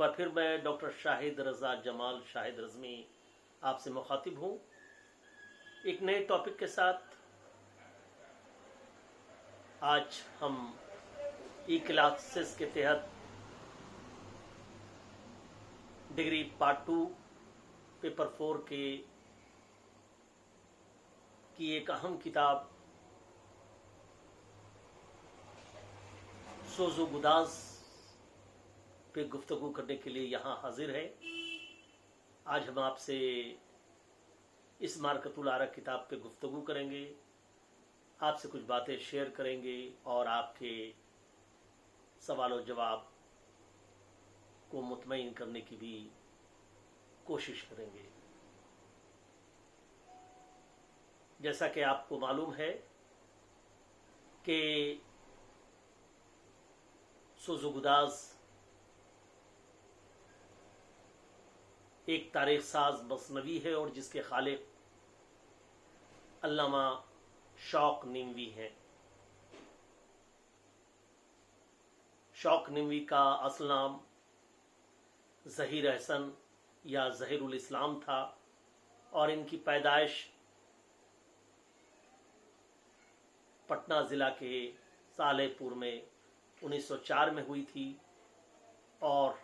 बार फिर मैं डॉक्टर शाहिद रज़ा जमाल शाहिद रज़मी आपसे मुखातिब हूँ एक नए टॉपिक के साथ। आज हम ई क्लासेस के तहत डिग्री पार्ट 2 पेपर 4 की एक अहम किताब सोज़ो गुदाज पे गुफ्तगू करने के लिए यहाँ हाजिर है। आज हम आपसे इस मारकतुल आरा किताब पे गुफ्तगू करेंगे, आपसे कुछ बातें शेयर करेंगे और आपके सवाल और जवाब को मुतमईन करने की भी कोशिश करेंगे। जैसा कि आपको मालूम है कि सोज़ो गुदाज एक तारीख साज मसनवी है और जिसके खालिक अल्लामा शौक निमवी हैं। शौक निमवी का असल नाम ज़हीर अहसन या ज़हीरुल इस्लाम था और इनकी पैदाइश पटना ज़िला के सालेहपुर में 1904 में हुई थी और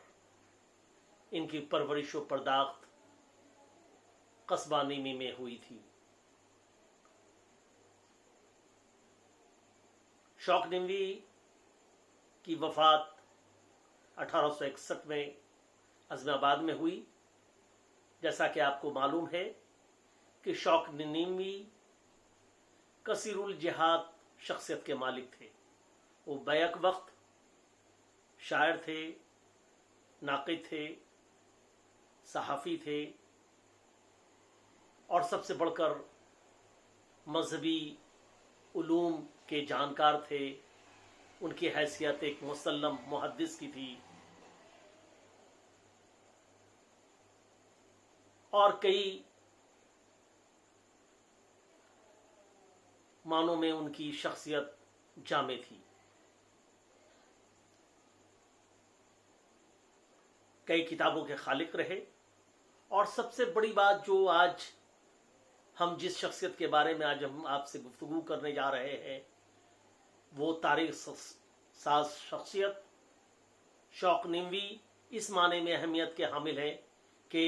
इनकी परवरिश व पर्दाख्त कस्बा नीमी में हुई थी। शौक निमवी की वफ़ात 1861 में अज़माबाद में हुई। जैसा कि आपको मालूम है कि शौक निमवी कसीरुल जिहाद शख्सियत के मालिक थे। वो बैक वक्त शायर थे, नाक़िद थे, सहाफ़ी थे और सबसे बढ़कर मजहबी उलूम के जानकार थे। उनकी हैसियत एक मुसल्लम मुहद्दिस की थी और कई मानों में उनकी शख्सियत जामे थी। कई किताबों के खालिक रहे और सबसे बड़ी बात जो आज हम जिस शख्सियत के बारे में आज हम आपसे गुफ्तगू करने जा रहे हैं वो तारीख साज शख्सियत शौक निमवी इस माने में अहमियत के हामिल है कि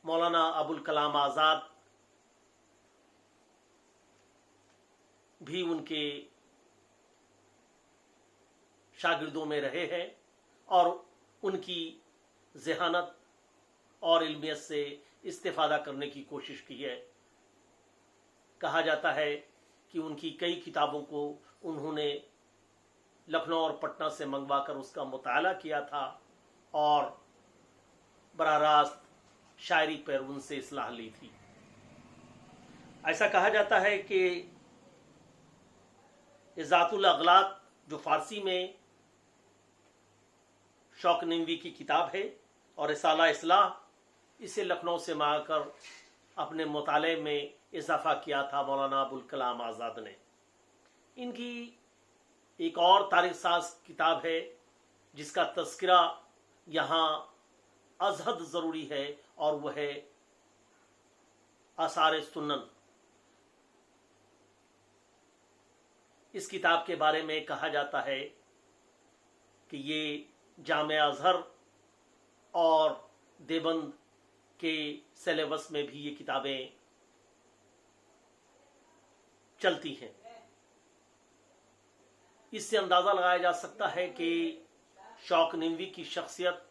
मौलाना अबुल कलाम आज़ाद भी उनके शागिर्दों में रहे हैं और उनकी ज़हानत और इल्मियत से इस्तिफ़ादा करने की कोशिश की है। कहा जाता है कि उनकी कई किताबों को उन्होंने लखनऊ और पटना से मंगवाकर उसका मुताला किया था और बराह रास्त शायरी पर उनसे इस्लाह ली थी। ऐसा कहा जाता है कि इज़ातुल अग़लात जो फ़ारसी में शौक निमवी की किताब है और रिसाला इस्लाह इसे लखनऊ से मंगाकर अपने मुताले में इजाफा किया था मौलाना अबुल कलाम आज़ाद ने। इनकी एक और तारीख साज किताब है जिसका तज़किरा यहाँ अज़हद ज़रूरी है और वह है आसार सुन्नन। इस किताब के बारे में कहा जाता है कि ये जामिया अज़हर और देवबंद के सिलेबस में भी ये किताबें चलती हैं। इससे अंदाज़ा लगाया जा सकता है कि शौक निमवी की शख्सियत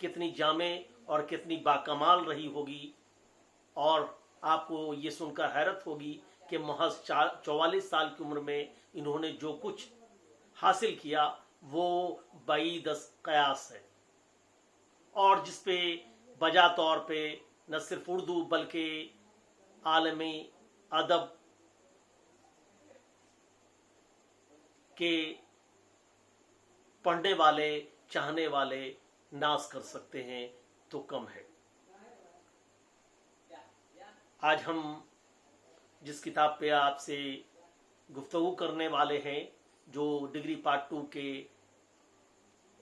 कितनी जामे और कितनी बाकमाल रही होगी और आपको ये सुनकर हैरत होगी कि महज 44 साल की उम्र में इन्होंने जो कुछ हासिल किया वो बईदस क़यास है और जिस पे बजा तौर पे न सिर्फ उर्दू बल्कि आलमी अदब के पढ़ने वाले चाहने वाले नाज कर सकते हैं तो कम है। आज हम जिस किताब पे आपसे गुफ्तगू करने वाले हैं जो डिग्री पार्ट 2 के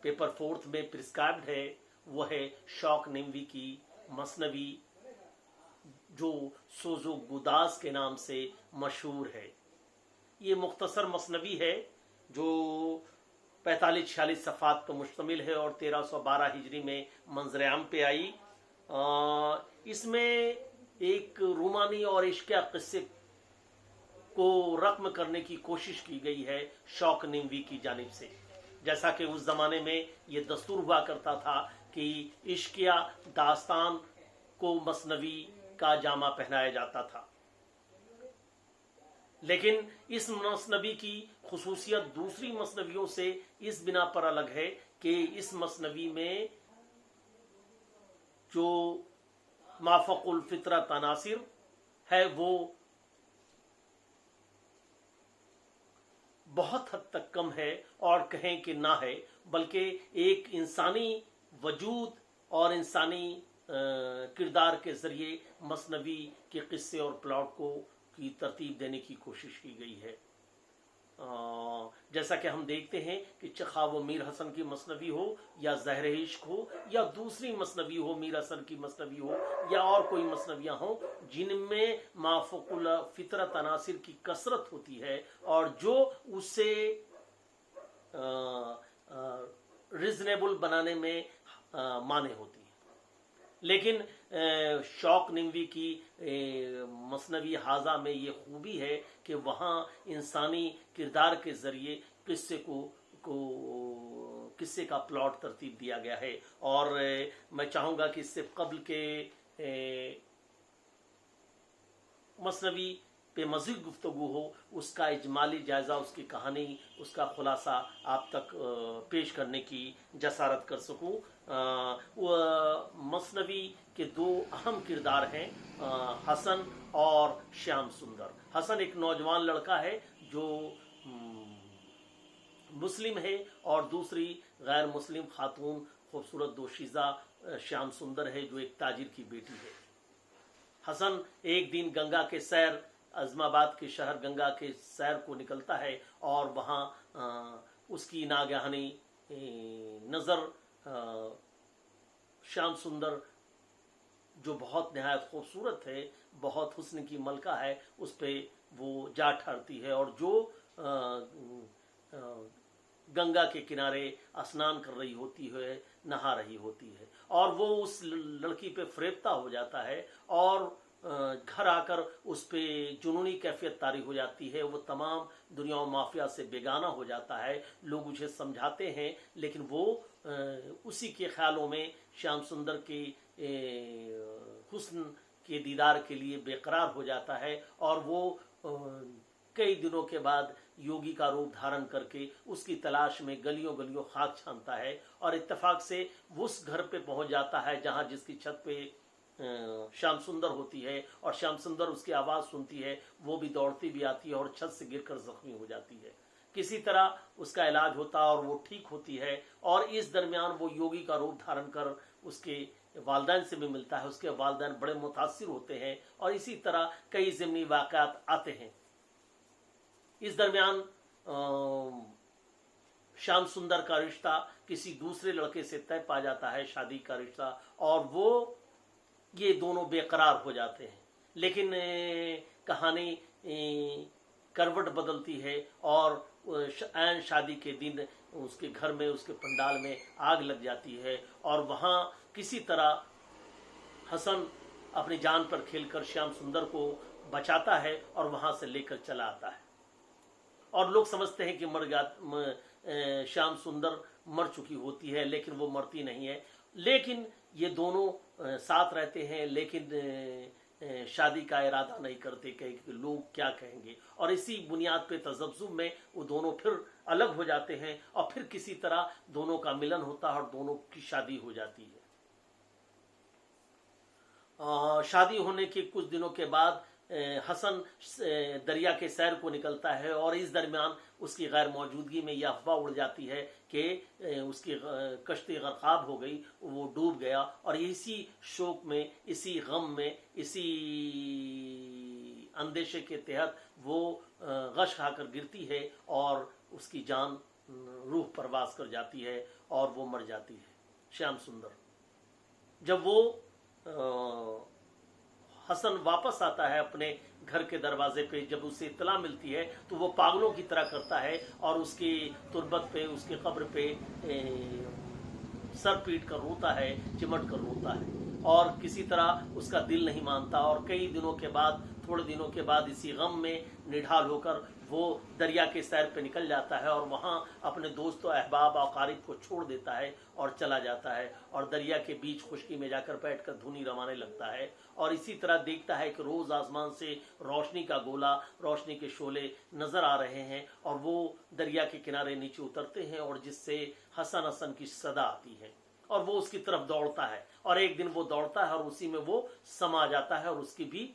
पेपर 4 में प्रिस्क्राइब्ड है वो है शौक निम्वी की मसनवी, जो सोजो गुदास के नाम से मशहूर है। ये मुख्तसर मसनवी है जो 45-46 सफ़ात पर मुश्तमिल है और 1312 हिजरी में मंजर-ए-आम पे आई। इसमें एक रूमानी और इश्किया किस्से को रकम करने की कोशिश की गई है शौक निम्वी की जानिब से। जैसा कि उस जमाने में ये दस्तूर हुआ करता था कि इश्किया दास्तान को मसनवी का जामा पहनाया जाता था, लेकिन इस मसनवी की खुसूसियत दूसरी मसनवियों से इस बिना पर अलग है कि इस मसनवी में जो माफकुल फितरत अनासिर है वो बहुत हद तक कम है, और कहें कि ना है, बल्कि एक इंसानी वजूद और इंसानी किरदार के जरिए मसनवी के किस्से और प्लॉट को की तरतीब देने की कोशिश की गई है। जैसा कि हम देखते हैं कि चखा वो मीर हसन की मसनवी हो या ज़हर इश्क हो या दूसरी मसनवी हो, मीर हसन की मसनवी हो या और कोई मसनवियाँ हो, जिनमें माफकुल फितरत अनासिर की कसरत होती है और जो उसे रिजनेबल बनाने में माने होती है। लेकिन शौक निम्वी की मसनवी हाजा में ये खूबी है कि वहाँ इंसानी किरदार के ज़रिए किस्से का प्लॉट तरतीब दिया गया है। और मैं चाहूँगा कि इससे कबल के मसनवी पे मज़ीद गुफ्तगू हो, उसका इजमाली जायज़ा, उसकी कहानी, उसका खुलासा आप तक पेश करने की जसारत कर सकूँ। मसनवी के दो अहम किरदार हैं, हसन और श्याम सुंदर। हसन एक नौजवान लड़का है जो मुस्लिम है और दूसरी गैर मुस्लिम खातून खूबसूरत दोशीज़ा श्याम सुंदर है जो एक ताजिर की बेटी है। हसन एक दिन गंगा के सैर, अज़माबाद के शहर गंगा के सैर को निकलता है और वहाँ उसकी नागहानी नज़र श्याम सुंदर जो बहुत नहायत खूबसूरत है, बहुत हुस्न की मलका है, उस पे वो जा ठहरती है और जो गंगा के किनारे स्नान कर रही होती है, नहा रही होती है, और वो उस लड़की पे फरेबता हो जाता है और घर आकर उस पे जुनूनी कैफियत तारी हो जाती है। वो तमाम दुनिया और माफिया से बेगाना हो जाता है। लोग उसे समझाते हैं लेकिन वो उसी के ख्यालों में श्याम सुंदर के हुस्न के दीदार के लिए बेकरार हो जाता है और वो कई दिनों के बाद योगी का रूप धारण करके उसकी तलाश में गलियों गलियों खाक छानता है और इत्तेफाक से वो उस घर पे पहुंच जाता है जहां जिसकी छत पे श्याम सुंदर होती है और श्याम सुंदर उसकी आवाज़ सुनती है, वो भी दौड़ती भी आती है और छत से गिरकर जख्मी हो जाती है। किसी तरह उसका इलाज होता है और वो ठीक होती है और इस दरमियान वो योगी का रूप धारण कर उसके वालिदैन से भी मिलता है। उसके वालिदैन बड़े मुतासिर होते हैं और इसी तरह कई ज़िमनी वाक़यात आते हैं। इस दरमियान श्याम सुंदर का रिश्ता किसी दूसरे लड़के से तय पा जाता है, शादी का रिश्ता, और वो ये दोनों बेकरार हो जाते हैं। लेकिन कहानी करवट बदलती है और ऐन शादी के दिन उसके घर में, उसके पंडाल में आग लग जाती है और वहाँ किसी तरह हसन अपनी जान पर खेलकर श्याम सुंदर को बचाता है और वहाँ से लेकर चला आता है। और लोग समझते हैं कि श्याम सुंदर मर चुकी होती है, लेकिन वो मरती नहीं है। लेकिन ये दोनों साथ रहते हैं लेकिन शादी का इरादा नहीं करते कि लोग क्या कहेंगे, और इसी बुनियाद पे तज़ब्ज़ुब में वो दोनों फिर अलग हो जाते हैं और फिर किसी तरह दोनों का मिलन होता है और दोनों की शादी हो जाती है। शादी होने के कुछ दिनों के बाद हसन दरिया के सैर को निकलता है और इस दरमियान उसकी गैर मौजूदगी में यह अफवाह उड़ जाती है कि उसकी कश्ती गर्काब हो गई, वो डूब गया, और इसी शोक में, इसी गम में, इसी अंदेशे के तहत वो गश खाकर गिरती है और उसकी जान रूह परवास कर जाती है और वो मर जाती है। श्याम सुंदर जब वो हसन वापस आता है अपने घर के दरवाजे पे, जब उसे इत्तला मिलती है तो वो पागलों की तरह करता है और उसकी तुरबत पे, उसकी कब्र पे सर पीट कर रोता है, चिमट कर रोता है और किसी तरह उसका दिल नहीं मानता। और कई दिनों के बाद, थोड़े दिनों के बाद इसी गम में निढाल होकर वो दरिया के सैर पे निकल जाता है और वहाँ अपने दोस्तों, अहबाब और क़ारिब को छोड़ देता है और चला जाता है और दरिया के बीच खुशकी में जाकर बैठकर धुनी रमाने लगता है। और इसी तरह देखता है कि रोज़ आसमान से रोशनी का गोला, रोशनी के शोले नज़र आ रहे हैं और वो दरिया के किनारे नीचे उतरते हैं और जिससे हसन हसन की सदा आती है और वो उसकी तरफ दौड़ता है और एक दिन वो दौड़ता है और उसी में वो समा जाता है और उसकी भी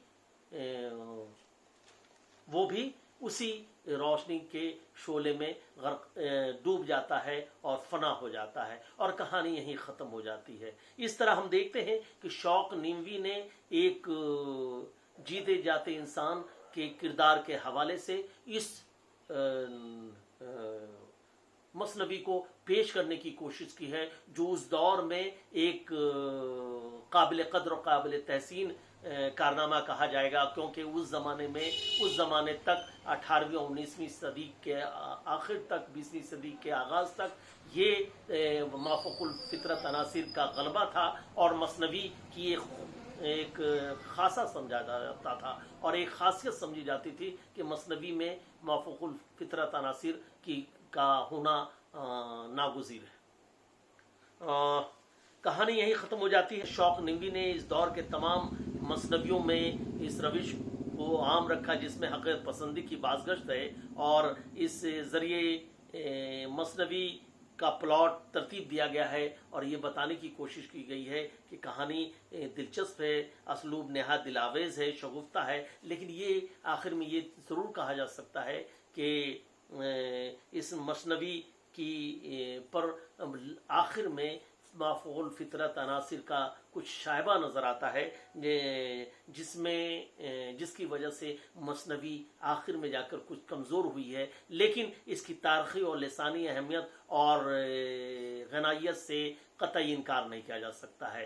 वो भी उसी रोशनी के शोले में डूब जाता है और फना हो जाता है और कहानी यहीं ख़त्म हो जाती है। इस तरह हम देखते हैं कि शौक निंवी ने एक जीते जाते इंसान के किरदार के हवाले से इस मसनवी को पेश करने की कोशिश की है जो उस दौर में एक काबिल कद्र और काबिल तहसीन कारनामा कहा जाएगा, क्योंकि उस ज़माने तक 18वीं और 19वीं सदी के आखिर तक, 20वीं सदी के आगाज़ तक ये माफ़ुकुल फितरत अनासिर का गलबा था और मसनवी की एक खासा समझा जाता था और एक खासियत समझी जाती थी कि मसनवी में माफ़ुकुल फितरत अनासिर का होना नागुज़ीर है। कहानी यही ख़त्म हो जाती है। शौक निंवी ने इस दौर के तमाम मसनवियों में इस रविश को आम रखा जिसमें हक़ीक़त पसंदी की बाज़गश्त है और इस ज़रिए मसनवी का प्लॉट तरतीब दिया गया है और ये बताने की कोशिश की गई है कि कहानी दिलचस्प है, असलूब नहायत दिलावेज़ है, शगुफ्ता है, लेकिन ये आखिर में ये ज़रूर कहा जा सकता है कि इस मसनवी की पर आखिर में माफ़ूल फितरत अनासिर का कुछ शायबा नज़र आता है जिसकी वजह से मसनवी आखिर में जाकर कुछ कमज़ोर हुई है, लेकिन इसकी तारीख़ी और लिसानी अहमियत और गनाइयत से कतई इनकार नहीं किया जा सकता है।